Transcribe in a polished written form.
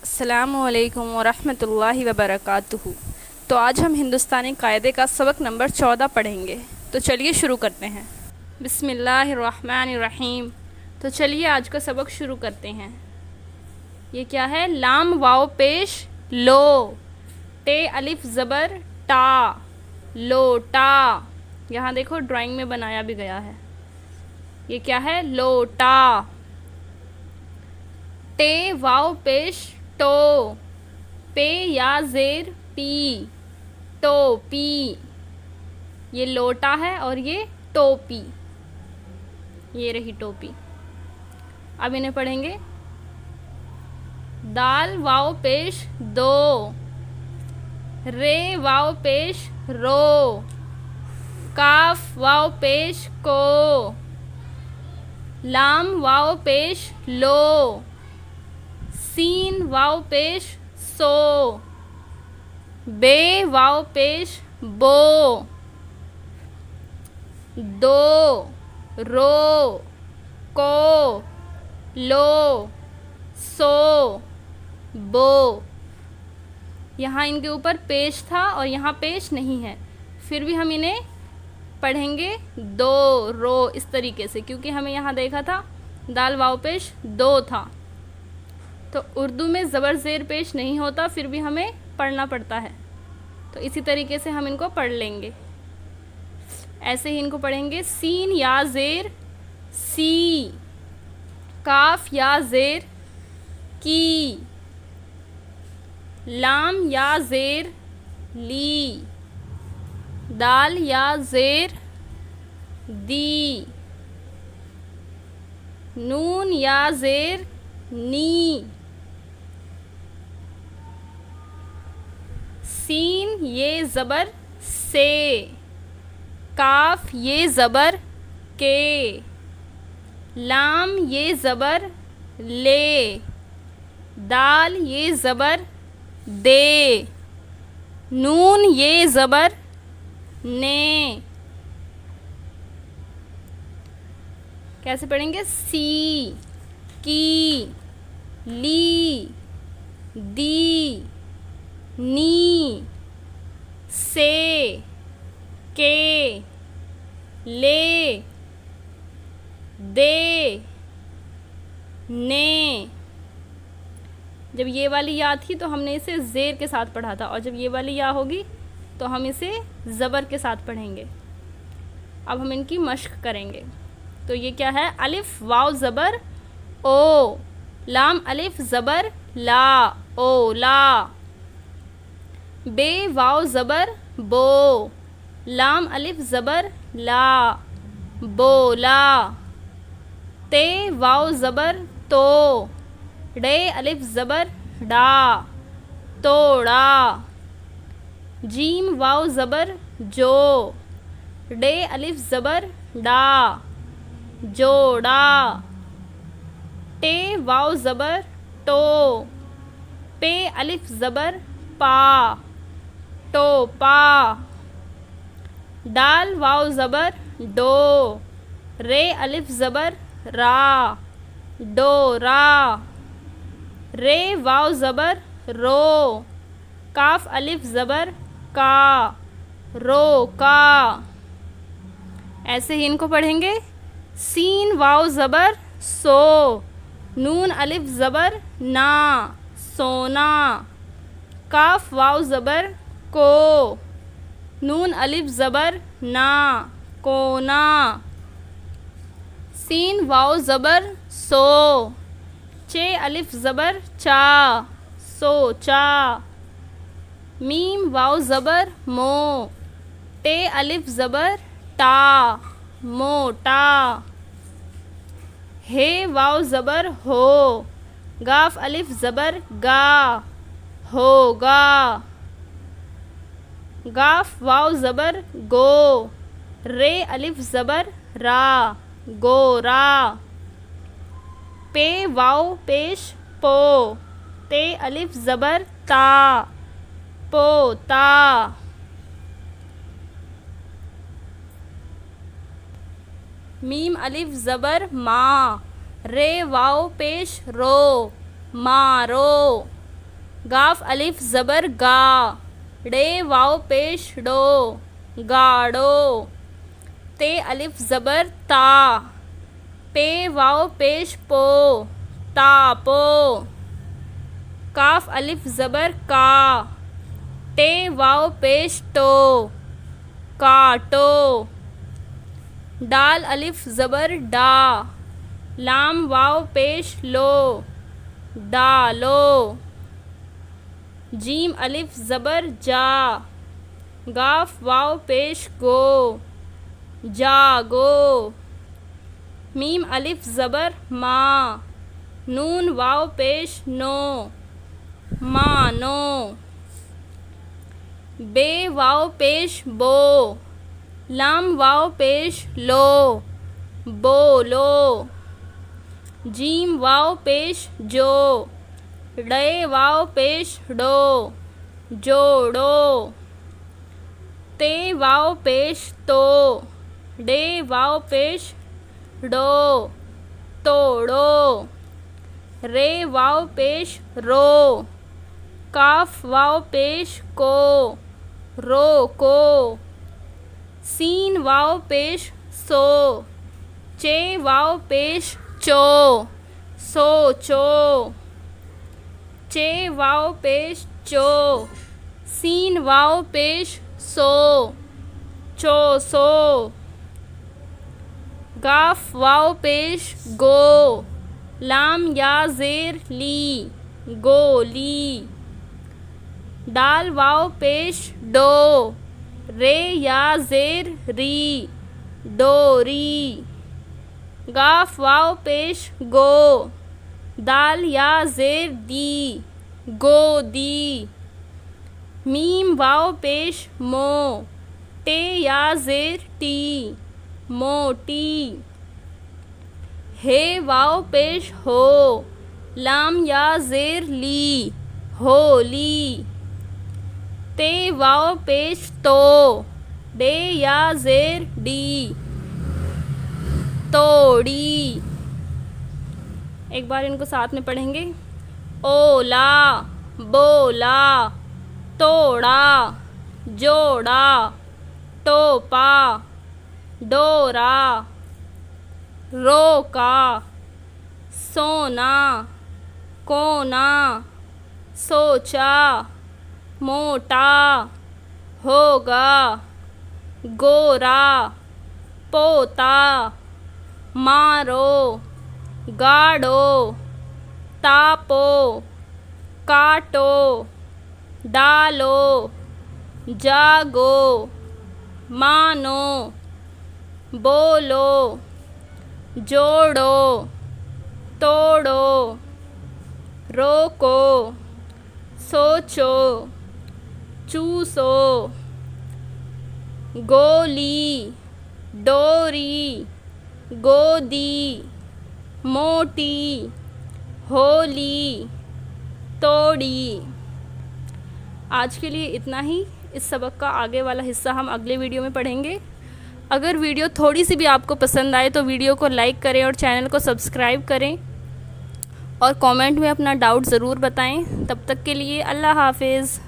अस्सलामुअलैकुम वरहमतुल्लाहि वबरकातुहू। तो आज हम हिंदुस्तानी कायदे का सबक नंबर 14 पढ़ेंगे। तो चलिए शुरू करते हैं। बिस्मिल्लाहिर्रहमानिर्रहीम। तो चलिए आज का सबक शुरू करते हैं। ये क्या है? लाम वाव पेश लो, टे अलिफ ज़बर टा, लोटा। यहाँ देखो ड्राइंग में बनाया भी गया है। ये क्या है? लोटा। टे वाव पेश टो, पे या ज़ेर पी, टोपी। ये लोटा है और ये टोपी। ये रही टोपी। अब इन्हें पढ़ेंगे। दाल वाव पेश दो, रे वाव पेश रो, काफ वाव पेश को, लाम वाव पेश लो, सीन वाव पेश सो, बे वाव पेश बो, दो, रो, को, लो, सो, बो। यहाँ इनके ऊपर पेश था और यहाँ पेश नहीं है, फिर भी हम इन्हें पढ़ेंगे दो रो इस तरीके से, क्योंकि हमें यहाँ देखा था दाल वाव पेश दो था। तो उर्दू में ज़बर ज़ेर पेश नहीं होता, फिर भी हमें पढ़ना पड़ता है। तो इसी तरीके से हम इनको पढ़ लेंगे। ऐसे ही इनको पढ़ेंगे। सीन या ज़ेर सी, काफ या ज़ेर की, लाम या ज़ेर ली, दाल या ज़ेर दी, नून या ज़ेर नी, सीन ये ज़बर से, काफ ये ज़बर के, लाम ये ज़बर ले, दाल ये ज़बर दे, नून ये ज़बर ने। कैसे पढ़ेंगे? सी, की, ली, दी, नी, से, के, ले, दे, ने। जब ये वाली या थी तो हमने इसे ज़ेर के साथ पढ़ा था, और जब ये वाली या होगी तो हम इसे ज़बर के साथ पढ़ेंगे। अब हम इनकी मश्क करेंगे। तो ये क्या है? अलिफ वाव ज़बर ओ, लाम अलिफ ज़बर ला, ओला, बे वाव ज़बर बो, लाम अलिफ ज़बर ला, बोला, ते वाव ज़बर तो, डे अलिफ ज़बर डा, तोड़ा, जीम वाव ज़बर जो, डे अलिफ ज़बर डा, जोड़ा, टे वाव ज़बर टो, पे अलिफ ज़बर पा, टोपा, डाल वाव ज़बर डो, रे अलिफ ज़बर रा, डोरा, रे वाव ज़बर रो, काफ अलिफ ज़बर का, रो का। ऐसे ही इनको पढ़ेंगे। सीन वाव ज़बर सो, नून अलिफ ज़बर ना, सोना, काफ वाव ज़बर को, नून अलिफ ज़बर ना, कोना, सीन वाव ज़बर सो, चे अलिफ ज़बर चा, सोचा, मीम वाव ज़बर मो, टे अलिफ ज़बर टा, मोटा, हे वाव ज़बर हो, गाफ अलिफ ज़बर गा, होगा, गाफ वाव ज़बर गो, रे अलिफ ज़बर रा, गोरा, पे वाव पेश पो, ते अलिफ ज़बर ता, पोता, मीम अलिफ ज़बर मा, रे वाव पेश रो, मारो, गाफ अलिफ ज़बर गा, डे वाव पेश डो, गाड़ो। ते अलिफ ज़बर ता, पे वाव पेश पो, तापो। काफ अलिफ ज़बर का, टे वाव पेश टो, काटो। डाल अलिफ ज़बर डा, लाम वाव पेश लो, डालो। जीम अलिफ ज़बर जा, गाफ वाव पेश गो, जागो। मीम अलिफ ज़बर मा, नून वाव पेश नो, मानो। बे वाव पेश बो, लाम वाव पेश लो, बोलो। जीम वाव पेश जो, डे वाव पेश डो, जोड़ो। ते वाव पेश तो, डे वाव पेश डो, तोड़ो। रे वाव पेश रो, काफ वाव पेश को, रोको। सीन वाव पेश सो, चे वाव पेश चो, सोचो। चे वाव पेश चो, सीन वाव पेश सो, चोसो। गाफ वाव पेश गो, लाम या ज़ेर ली, गोली। डाल वाव पेश डो, रे या ज़ेर री, डोरी। गाफ वाव पेश गो, दाल या ज़ेर दी, गोदी। मीम वाव पेश मो, टे या ज़ेर टी, मोटी। हे वाव पेश हो, लाम या ज़ेर ली, होली। ते वाव पेश तो, डे या ज़ेर डी, तोड़ी। एक बार इनको साथ में पढ़ेंगे। ओला, बोला, तोड़ा, जोड़ा, टोपा, डोरा, रोका, सोना, कोना, सोचा, मोटा, होगा, गोरा, पोता, मारो, गाड़ो, तापो, काटो, डालो, जागो, मानो, बोलो, जोड़ो, तोड़ो, रोको, सोचो, चूसो। गोली, डोरी, गोदी, मोटी, होली, तोड़ी। आज के लिए इतना ही। इस सबक का आगे वाला हिस्सा हम अगले वीडियो में पढ़ेंगे। अगर वीडियो थोड़ी सी भी आपको पसंद आए तो वीडियो को लाइक करें और चैनल को सब्सक्राइब करें और कमेंट में अपना डाउट ज़रूर बताएं। तब तक के लिए अल्लाह हाफिज़।